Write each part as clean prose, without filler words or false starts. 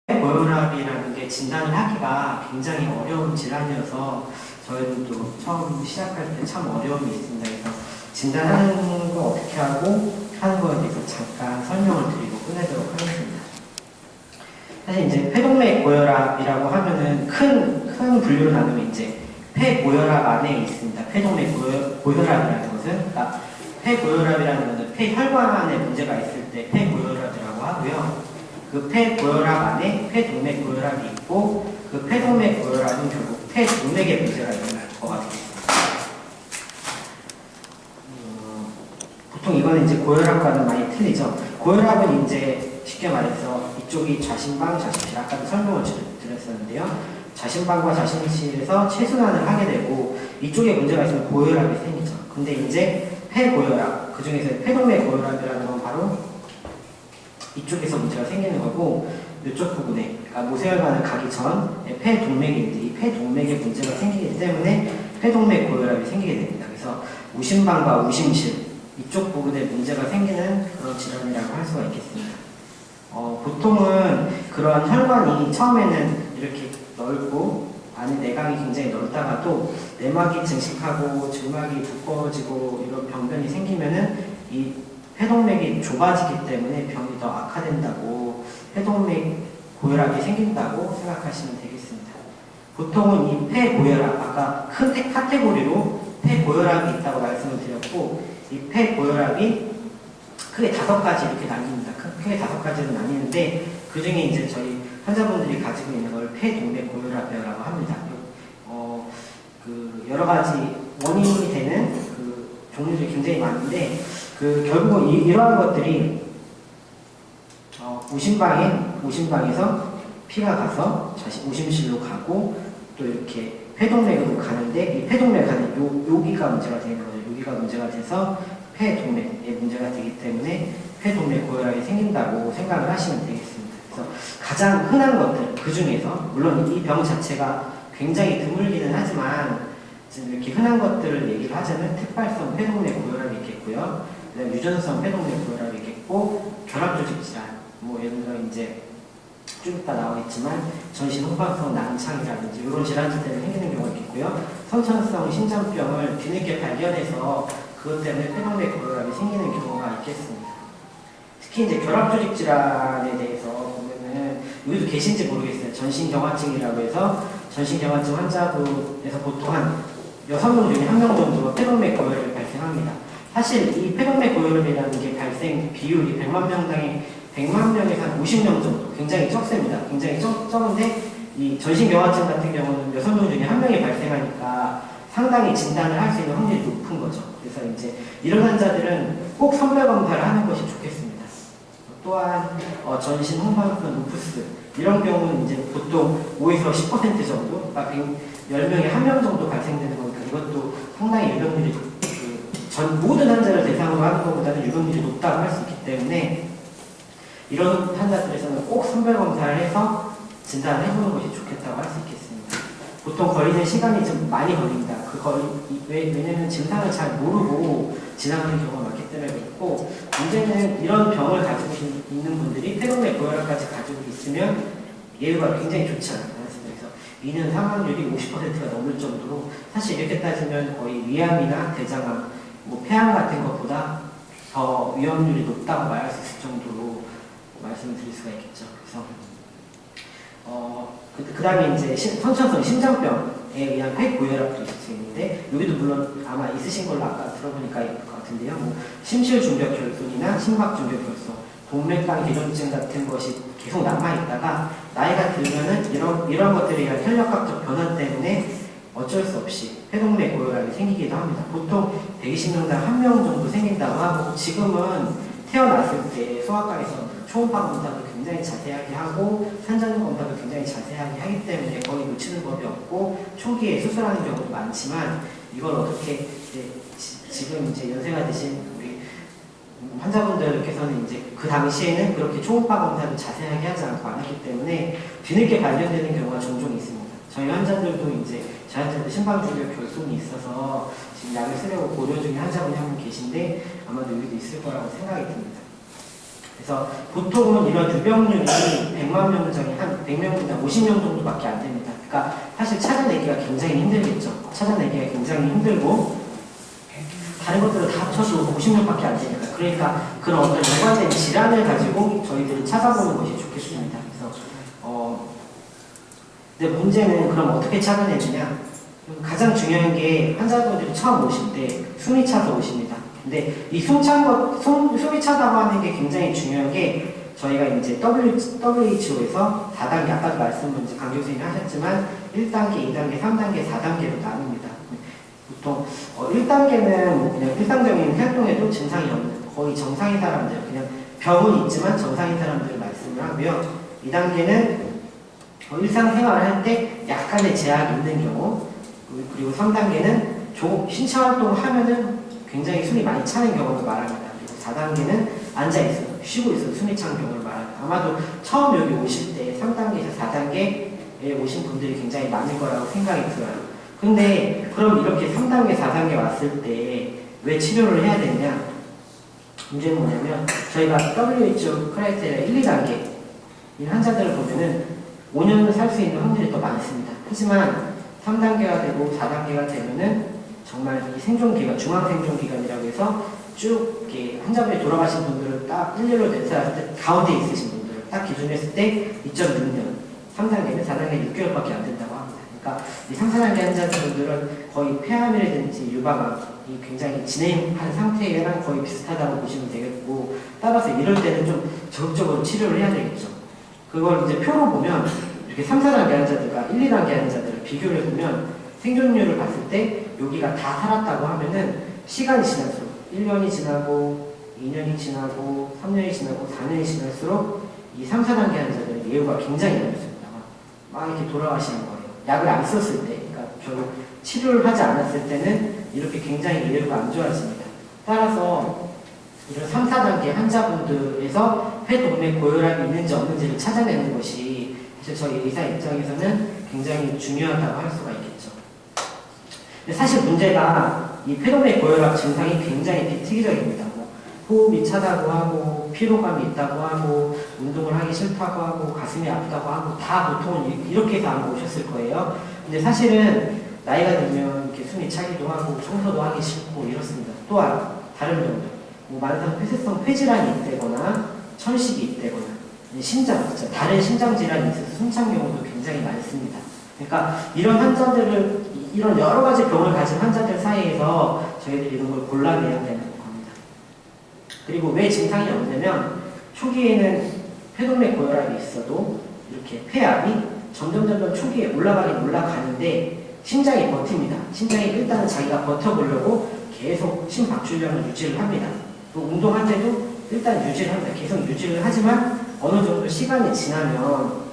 고혈압이라는 게 진단을 하기가 굉장히 어려운 질환이어서 저희도 처음 시작할 때 참 어려움이 있습니다. 그래서 진단하는 거 어떻게 하고 하는 거에 대해서 잠깐 설명을 드리고 끝내도록 하겠습니다. 사실 이제 폐동맥 고혈압이라고 하면은 큰 분류로 나누면 이제 폐고혈압 안에 있습니다. 폐동맥 고혈압이라는 것은, 그러니까 폐고혈압이라는 것은 폐혈관에 문제가 있을 때 폐고혈압이라고 하고요. 그 폐고혈압 안에 폐동맥 고혈압이 있고, 그 폐동맥 고혈압은 결국 폐동맥에 문제가 있는 거가 되겠습니다. 보통 이거는 이제 고혈압과는 많이 틀리죠. 고혈압은 이제 쉽게 말해서 이쪽이 좌심방, 좌심실, 아까도 설명을 드렸었는데요. 좌심방과 좌심실에서 체순환을 하게 되고 이쪽에 문제가 있으면 고혈압이 생기죠. 근데 이제 폐고혈압, 그 중에서 폐동맥 고혈압이라는 건 바로 이쪽에서 문제가 생기는 거고, 이쪽 부분에, 그러니까 모세혈관을 가기 전 폐동맥인데 이 폐동맥에 문제가 생기기 때문에 폐동맥 고혈압이 생기게 됩니다. 그래서 우심방과 우심실 이쪽 부분에 문제가 생기는 그런 질환이라고 할 수가 있겠습니다. 보통은 그런 혈관이 처음에는 이렇게 넓고 안에 내강이 굉장히 넓다가도 내막이 증식하고 점막이 두꺼워지고 이런 병변이 생기면은 이 폐동맥이 좁아지기 때문에 병이 더 악화된다고, 폐동맥 고혈압이 생긴다고 생각하시면 되겠습니다. 보통은 이 폐고혈압, 아까 큰 카테고리로 폐고혈압이 있다고 말씀을 드렸고, 이 폐고혈압이 크게 5가지 이렇게 나뉩니다. 크게 5가지로 나뉘는데, 그 중에 이제 저희 환자분들이 가지고 있는 걸 폐동맥 고혈압이라고 합니다. 그 여러 가지 원인이 되는 그 종류들이 굉장히 많은데, 결국은 이러한 것들이 우심방에서 피가 가서 우심실로 가고 또 이렇게 폐동맥으로 가는데, 이 폐동맥 가는 여기가 문제가 되는 거예요. 여기가 문제가 돼서 폐동맥에 문제가 되기 때문에 폐동맥 고혈압이 생긴다고 생각을 하시면 되겠습니다. 그래서 가장 흔한 것들, 그 중에서 물론 이 병 자체가 굉장히 드물기는 하지만 지금 이렇게 흔한 것들을 얘기를 하자면 특발성 폐동맥 고혈압이 있겠고요. 그다음 유전성 폐동맥 고혈압이 있겠고, 결합조직 질환, 뭐 예를 들어 이제 좀 이따 나오겠지만 전신 홍박성 난창이라든지 이런 질환들 때문에 생기는 경우가 있겠고요. 선천성 심장병을 뒤늦게 발견해서 그것 때문에 폐동맥 고혈압이 생기는 경우가 있겠습니다. 특히 이제 결합조직 질환에 대해서 보면은 여기도 계신지 모르겠어요. 전신경화증이라고 해서 전신경화증 환자분에서 보통 한 6명 중에 1명 정도가 폐동맥 고혈압이 발생합니다. 사실 이 폐동맥 고혈압이라는 게 발생 비율이 100만 명당에 100만 명에서 한 50명 정도, 굉장히 적습니다. 굉장히 적은데, 이 전신경화증 같은 경우는 6명 중에 1명이 발생하니까 상당히 진단을 할 수 있는 확률이 높은 거죠. 그래서 이제 이런 환자들은 꼭 선별 검사를 하는 것이 좋겠습니다. 또한 전신 홍반성 루푸스 이런 경우는 이제 보통 5에서 10% 정도, 그러니까 10명에 1명 정도 발생되는 거니까 이것도 상당히 유병률이 모든 환자를 대상으로 하는 것보다는 유병률이 높다고 할 수 있기 때문에 이런 환자들에서는 꼭 선별 검사를 해서 진단을 해보는 것이 좋겠다고 할 수 있겠습니다. 보통 걸리는 시간이 좀 많이 걸립니다. 왜냐면 증상을 잘 모르고 지나가는 경우가 많기 때문에 그렇고, 문제는 이런 병을 가지고 있는 분들이 폐동맥 고혈압까지 가지고 있으면 예후가 굉장히 좋지 않습니다. 그래서 이는 사망률이 50%가 넘을 정도로, 사실 이렇게 따지면 거의 위암이나 대장암, 뭐 폐암 같은 것보다 더 위험률이 높다고 말할 수 있을 정도로 말씀을 드릴 수가 있겠죠. 그래서 그 다음에 이제 선천성 심장병에 의한 폐고혈압도 있을 수 있는데, 여기도 물론 아마 있으신 걸로 아까 들어보니까 있을 것 같은데요. 뭐 심실중벽 결손이나 심박중벽 결손, 동맥강 개존증 같은 것이 계속 남아있다가 나이가 들면은 이런 것들에 의한 혈력학적 변화 때문에 어쩔 수 없이 폐동맥 고혈압이 생기기도 합니다. 보통 120명당 1명 정도 생긴다고 하고, 지금은 태어났을 때 소아과에서 초음파 검사도 굉장히 자세하게 하고 산전인 검사도 굉장히 자세하게 하기 때문에 거의 놓치는 법이 없고 초기에 수술하는 경우도 많지만, 이걸 어떻게 지금 이제 연세가 드신 우리 환자분들께서는 이제 그 당시에는 그렇게 초음파 검사도 자세하게 하지 않고 안 했기 때문에 뒤늦게 발견되는 경우가 종종 있습니다. 저희 환자들도 이제 저한테도 심박중벽 결손이 있어서 지금 약을 쓰려고 고려 중인 환자분이 한 분 계신데 아마도 여기도 있을 거라고 생각이 듭니다. 그래서 보통은 이런 유병률이 100만 명 중에 한 100명, 50명 정도밖에 안 됩니다. 그러니까 사실 찾아내기가 굉장히 힘들겠죠. 찾아내기가 굉장히 힘들고 다른 것들을 다 합쳐도 50명밖에 안 되니까. 그러니까 그런 어떤 연관된 질환을 가지고 저희들이 찾아보는 것이 좋겠습니다. 그래서 근데 문제는 그럼 어떻게 찾아내느냐? 가장 중요한 게 환자분들이 처음 오실 때 숨이 차서 오십니다. 근데 이 숨이 차다고 하는 게 굉장히 중요한 게 저희가 이제 WHO에서 4단계, 아까도 말씀을 강 교수님이 하셨지만 1단계, 2단계, 3단계, 4단계로 나눕니다. 보통 1단계는 뭐 그냥 일상적인 활동에도 증상이 없는 거의 정상인 사람들, 그냥 병은 있지만 정상인 사람들을 말씀을 하고요. 2단계는 일상생활을 할 때 약간의 제약이 있는 경우, 그리고 3단계는 신체 활동을 하면은 굉장히 숨이 많이 차는 경우를 말합니다. 그리고 4단계는 앉아있어요. 쉬고 있어요. 숨이 차는 경우를 말합니다. 아마도 처음 여기 오실 때 3단계에서 4단계에 오신 분들이 굉장히 많을 거라고 생각이 들어요. 근데 그럼 이렇게 3단계, 4단계 왔을 때 왜 치료를 해야 되느냐? 문제는 뭐냐면 저희가 WHO 크라이테리아 1, 2단계 이 환자들을 보면은 5년을 살 수 있는 확률이 더 많습니다. 하지만 3단계가 되고 4단계가 되면은 정말 이 생존기간, 중앙생존기간이라고 해서 쭉 이렇게 환자분이 돌아가신 분들을 딱 일렬로 냈을 때 가운데 있으신 분들을 딱 기준했을 때 2.6년, 3단계는 4단계 6개월밖에 안 된다고 합니다. 그러니까 이 3, 4단계 환자분들은 거의 폐암이라든지 유방암이 굉장히 진행한 상태랑 거의 비슷하다고 보시면 되겠고, 따라서 이럴 때는 좀 적극적으로 치료를 해야 되겠죠. 그걸 이제 표로 보면 이렇게 3, 4단계 환자들과 1, 2단계 환자들을 비교를 해보면 생존율을 봤을 때 여기가 다 살았다고 하면은 시간이 지날수록 1년이 지나고 2년이 지나고 3년이 지나고 4년이 지날수록 이 3, 4단계 환자들은 예후가 굉장히 많습니다. 막 이렇게 돌아가시는 거예요. 약을 안 썼을 때, 그러니까 별로 치료를 하지 않았을 때는 이렇게 굉장히 예후가 안 좋아집니다. 따라서 이런 3, 4단계 환자분들에서 폐동맥 고혈압이 있는지 없는지를 찾아내는 것이 사실 저희 의사 입장에서는 굉장히 중요하다고 할 수가 있겠죠. 근데 사실 문제가 이 폐동맥 고혈압 증상이 굉장히 비특이적입니다. 뭐 호흡이 차다고 하고 피로감이 있다고 하고 운동을 하기 싫다고 하고 가슴이 아프다고 하고 다 보통은 이렇게 해서 아마 오셨을 거예요. 근데 사실은 나이가 들면 이렇게 숨이 차기도 하고 청소도 하기 싫고 이렇습니다. 또한 다른 병들, 뭐 만성 폐쇄성 폐질환이 있다거나 천식이 있다거나 심장, 다른 심장 질환이 있어서 숨찬 경우도 굉장히 많습니다. 그러니까 이런 환자들을, 이런 여러 가지 병을 가진 환자들 사이에서 저희들이 이런 걸 골라내야 되는 겁니다. 그리고 왜 증상이 없냐면 초기에는 폐동맥 고혈압이 있어도 이렇게 폐압이 점점 초기에 올라가는데 심장이 버팁니다. 심장이 일단은 자기가 버텨보려고 계속 심박출량을 유지를 합니다. 또 운동할 때도 일단 유지를 합니다. 계속 유지를 하지만 어느 정도 시간이 지나면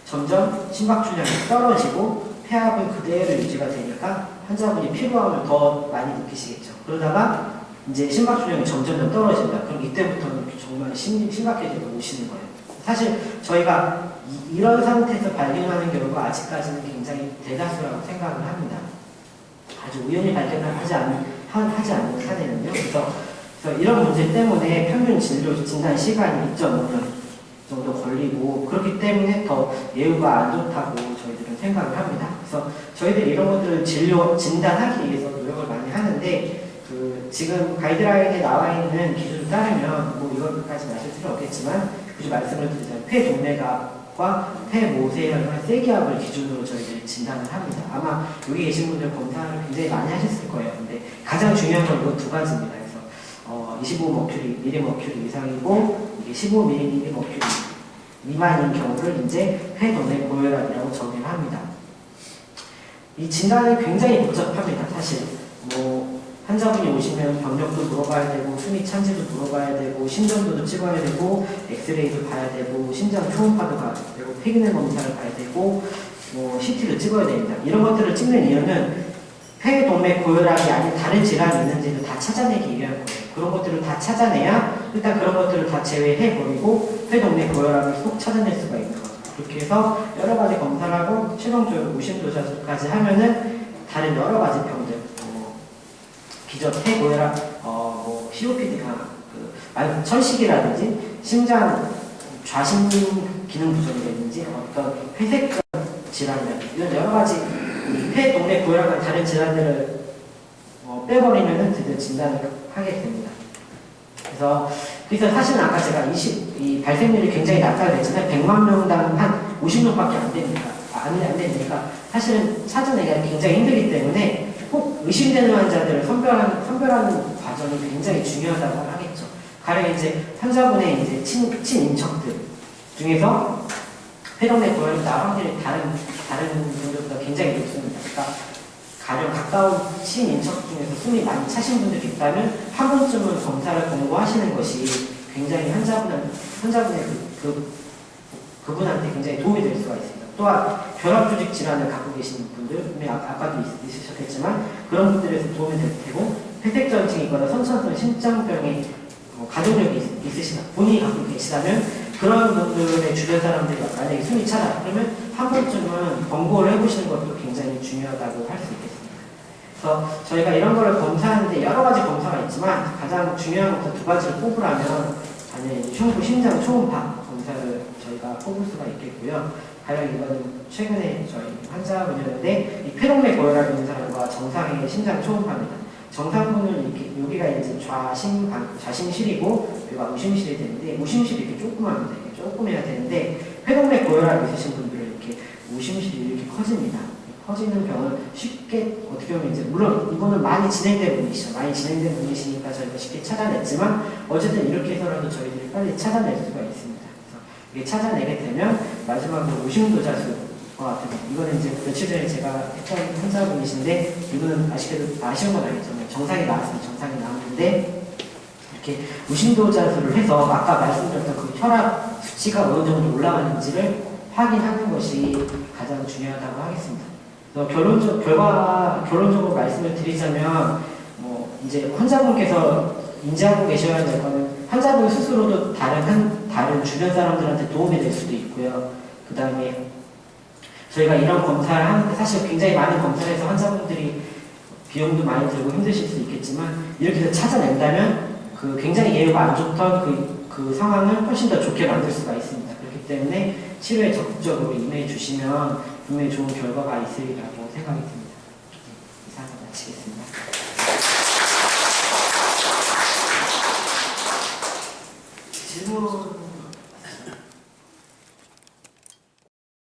점점 심박출량이 떨어지고 폐압은 그대로 유지가 되니까 환자분이 피로함을 더 많이 느끼시겠죠. 그러다가 이제 심박출량이 점점 떨어진다. 그럼 이때부터는 정말 심각해져서 오시는 거예요. 사실 저희가 이런 상태에서 발견하는 경우가 아직까지는 굉장히 대다수라고 생각을 합니다. 아주 우연히 발견을 하지 않는 사례는요. 그래서 이런 문제 때문에 평균 진료 진단 시간이 2.5년 정도 걸리고 그렇기 때문에 더 예후가 안 좋다고 저희들은 생각을 합니다. 그래서 저희들이 이런 것들을 진단하기 위해서 노력을 많이 하는데 지금 가이드라인에 나와 있는 기준을 따르면 뭐 이것까지 마실 필요 없겠지만 굳이 말씀을 드리자면 폐동맥압과 폐모세혈관 세기압을 기준으로 저희들이 진단을 합니다. 아마 여기 계신 분들 검사를 굉장히 많이 하셨을 거예요. 근데 가장 중요한 건 이거 두 가지입니다. 그래서 25mmmercury 이상이고 이게 15mmmercury 미만인 경우를 이제 폐동맥 고혈압이라고 정의를 합니다. 이 진단이 굉장히 복잡합니다. 사실 뭐 환자분이 오시면 병력도 물어봐야 되고 숨이 찬지도 물어봐야 되고 심전도도 찍어야 되고 엑스레이도 봐야 되고 심장 초음파도 봐야 되고 폐기능 검사를 봐야 되고 뭐 CT도 찍어야 됩니다. 이런 것들을 찍는 이유는 폐동맥 고혈압이 아닌 다른 질환이 있는지를 다 찾아내기 위한 거예요. 그런 것들을 다 찾아내야 일단 그런 것들을 다 제외해버리고 폐동맥 고혈압을 쏙 찾아낼 수가 있는 거죠. 그렇게 해서 여러 가지 검사를 하고 최종적으로 무심조사까지 하면은 다른 여러 가지 병들 기저 폐고혈압, COPD가 천식이라든지 심장 좌심 기능 부족이라든지 어떤 회색적 질환이라든지 이런 여러 가지 폐 동맥 고혈압과 다른 질환들을 빼버리면은 드디어 진단을 하게 됩니다. 그래서 사실은 아까 제가 이 발생률이 굉장히 낮다고 했잖아요. 100만 명당 한 50명밖에 안 되니까 사실은 찾아내기가 굉장히 힘들기 때문에 꼭 의심되는 환자들을 선별하는 과정이 굉장히 중요하다고 하겠죠. 가령 이제 환자분의 이제 친인척들 중에서 폐동맥 고혈압 나올 확률이 다른 분들보다 굉장히 높습니다. 그러니까 가령 가까운 친인척 중에서 숨이 많이 차신 분들이 있다면 한 번쯤은 검사를 권고하시는 것이 굉장히 환자분의 그분한테 굉장히 도움이 될 수가 있습니다. 또한 결합 조직 질환을 갖고 계시는 분들, 아까도 있으셨겠지만 그런 분들에서 도움이 될 테고 폐색전증이 있거나 선천성 심장병의 가족력이 있으시다, 본인이 갖고 계시다면 그런 분들의 주변 사람들이 만약에 숨이 차다 그러면 한 번쯤은 권고를 해보시는 것도 굉장히 중요하다고 할 수 있겠습니다. 그래서 저희가 이런 거를 검사하는데 여러 가지 검사가 있지만 가장 중요한 것도 두 가지를 뽑으라면 당연히 흉부 심장 초음파 검사를 저희가 뽑을 수가 있겠고요. 가령 이거는 최근에 저희 환자분이었는데 이 폐동맥 고혈압 있는 사람과 정상의 심장 초음파입니다. 정상분은 이렇게 여기가 이제 좌심실이고 여기가 우심실이 되는데 우심실이 이렇게 조그맣니다. 이렇게 조그매야 되는데 폐동맥 고혈압 있으신 분들은 이렇게 우심실이 이렇게 커집니다. 커지는 병은 쉽게 어떻게 보면 이제 물론 이거는 많이 진행된 분이시니까 저희가 쉽게 찾아냈지만 어쨌든 이렇게 해서라도 저희들이 빨리 찾아낼 수가 있습니다. 그래서 이게 찾아내게 되면 마지막으로 우심도자수 이거는 이제 며칠 전에 제가 했던 환자분이신데 이분은 아쉬운 건 아니죠. 정상이 나왔는데 이렇게 우심도자수를 해서 아까 말씀드렸던 그 혈압 수치가 어느 정도 올라가는지를 확인하는 것이 가장 중요하다고 하겠습니다. 결론적으로 말씀을 드리자면 이제 환자분께서 인지하고 계셔야 될 거는 환자분 스스로도 다른 주변 사람들한테 도움이 될 수도 있고요. 그 다음에 저희가 이런 검사를 하는데 사실 굉장히 많은 검사를 해서 환자분들이 비용도 많이 들고 힘드실 수 있겠지만 이렇게 해서 찾아낸다면 그 굉장히 예후가 안 좋던 그 상황을 훨씬 더 좋게 만들 수가 있습니다. 그렇기 때문에 치료에 적극적으로 임해 주시면 분명히 좋은 결과가 있으리라고 생각이 듭니다.